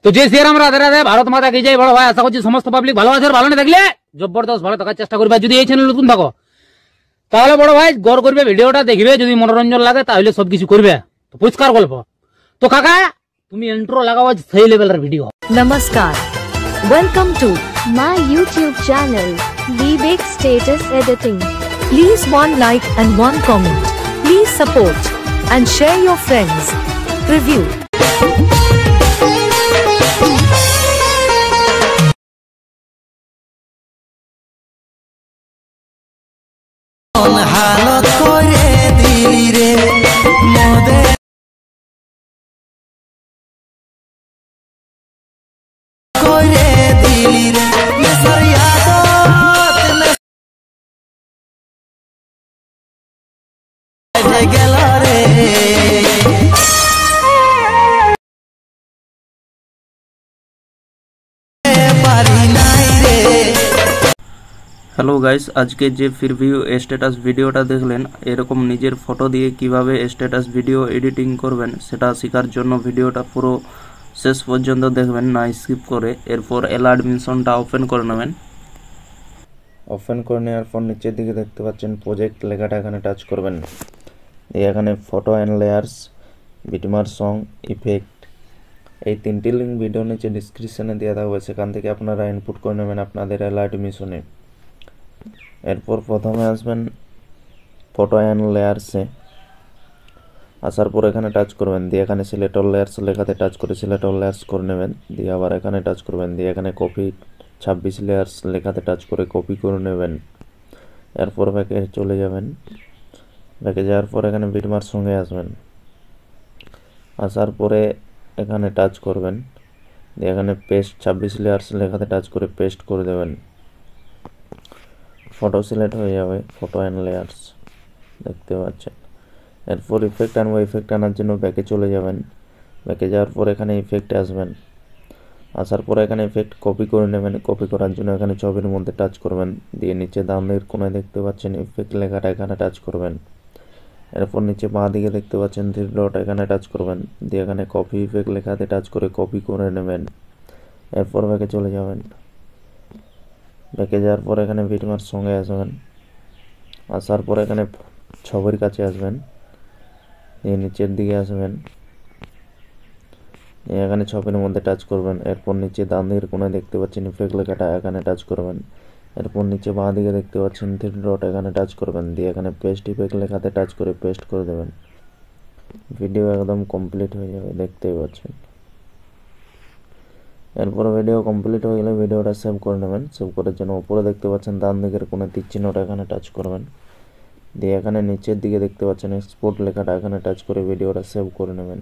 তো যে শ্রীরাম রাধে রাধে, ভারত মাতা কি জয়। বড় ভাই আশা করছি সমস্ত পাবলিক ভালো আছে, ভালো না থাকলে জবরদস্ত ভালো থাকার চেষ্টা করবে। যদি এই চ্যানেল নতুন থাকো তাহলে বড় ভাই গড় করবে, ভিডিওটা দেখবে, যদি মনোরঞ্জন লাগে তাহলে সবকিছু করবে। তো পরিষ্কার গল্প। তো কাকা তুমি ইন্ট্রো লাগাও, সেই লেভেলের video. Namaskar. Welcome to my YouTube channel, Vivek Status Editing. please one like and one comment. Please support and share your friends. Review. হালত করে দিলি রে মোদে করে দিলি রে নেসার ইয়াদত নে গেল রে পারি নাই রে। হ্যালো গাইস, আজকে যে প্রিভিউ স্ট্যাটাস ভিডিওটা দেখলেন, এরকম নিজের ফটো দিয়ে কিভাবে স্ট্যাটাস ভিডিও এডিটিং করবেন সেটা শেখার জন্য ভিডিওটা পুরো শেষ পর্যন্ত দেখবেন, না স্কিপ করে। এরপর অ্যালার্ট মিশনটা ওপেন করে নেবেন। ওপেন করে নেওয়ার পর নিচের দিকে দেখতে পাচ্ছেন প্রজেক্ট লেখাটা, এখানে টাচ করবেন। এখানে ফটো অ্যান্ড লেয়ার্স, বিটমার, সং, ইফেক্ট, এই তিনটি লিঙ্ক ভিডিও নিচে ডিসক্রিপশানে দেওয়া থাকবে, সেখান থেকে আপনারা ইনপুট করে নেবেন আপনাদের অ্যালার্ট মিশনে। এরপর প্রথমে আসবেন ফটো অ্যান্ড লেয়ার্সে, আসার পর এখানে টাচ করবেন, দিয়ে এখানে সিলেক্ট অল লেয়ার্স লেখাতে টাচ করে সিলেক্ট অল লেয়ার্স করে নেবেন, দিয়ে আবার এখানে টাচ করবেন, দিয়ে এখানে কপি 26 লেয়ার্স লেখাতে টাচ করে কপি করে নেবেন। এরপর ব্যাকে চলে যাবেন, ব্যাকে যাওয়ার পর এখানে বিটমার সঙ্গে আসবেন, আসার পরে এখানে টাচ করবেন, দিয়ে এখানে পেস্ট 26 লেয়ার্স লেখাতে টাচ করে পেস্ট করে দেবেন। ফটো সিলেক্ট হয়ে যাবে, ফটো অ্যান্ড লেয়ার্স দেখতে পাচ্ছেন। এরপর ইফেক্ট আনবো, ইফেক্ট আনার জন্য ব্যাকে চলে যাবেন, ব্যাকে যাওয়ার পর এখানে ইফেক্টে আসবেন, আসার পর এখানে ইফেক্ট কপি করে নেবেন। কপি করার জন্য এখানে ছবির মধ্যে টাচ করবেন, দিয়ে নিচে ডানের কোণায় দেখতে পাচ্ছেন ইফেক্ট লেখাটা, এখানে টাচ করবেন। এরপর নিচে বাঁ দিকে দেখতে পাচ্ছেন 3 ডট, এখানে টাচ করবেন, দিয়ে এখানে কপি ইফেক্ট লেখাতে টাচ করে কপি করে নেবেন। এরপর ব্যাকে চলে যাবেন, ব্যাকে যাওয়ার পর এখানে বিটমার সঙ্গে আসবেন, আসার পর এখানে ছবির কাছে আসবেন, দিয়ে নিচের দিকে আসবেন, এখানে ছবির মধ্যে টাচ করবেন। এরপর নিচে ডান দিকের কোণায় দেখতে পাচ্ছেন ইফেক্ট লেখাটা, এখানে টাচ করবেন। এরপর নিচে বাঁ দিকে দেখতে পাচ্ছেন 3 ডট, এখানে টাচ করবেন, দিয়ে এখানে পেস্ট ইফেক্ট লেখাতে টাচ করে পেস্ট করে দেবেন। ভিডিও একদম কমপ্লিট হয়ে যাবে, দেখতেই পাচ্ছেন। এরপর ভিডিও কমপ্লিট হয়ে গেলে ভিডিওটা সেভ করে নেবেন। সেভ করার জন্য উপরে দেখতে পাচ্ছেন ডান দিকের কোণে তীর চিহ্নটা, এখানে টাচ করবেন, দিয়ে এখানে নিচের দিকে দেখতে পাচ্ছেন এক্সপোর্ট লেখাটা, এখানে টাচ করে ভিডিওটা সেভ করে নেবেন।